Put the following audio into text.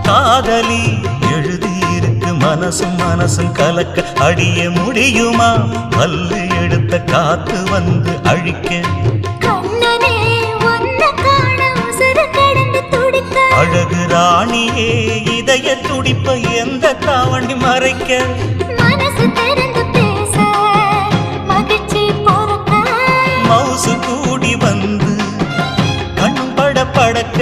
காதலி எழுதியிருக்கு மனசும் மனசும் கலக்க அடிய முடியுமா பல்லு எடுத்த காத்து வந்து அழிக்க அழகு ராணியே இதய துடிப்ப எந்த தாவணி மறைக்க மனசு திறந்து பேச மகிழ்ச்சி பொறுக்க மவுசு கூடி வந்து கண் பட படக்க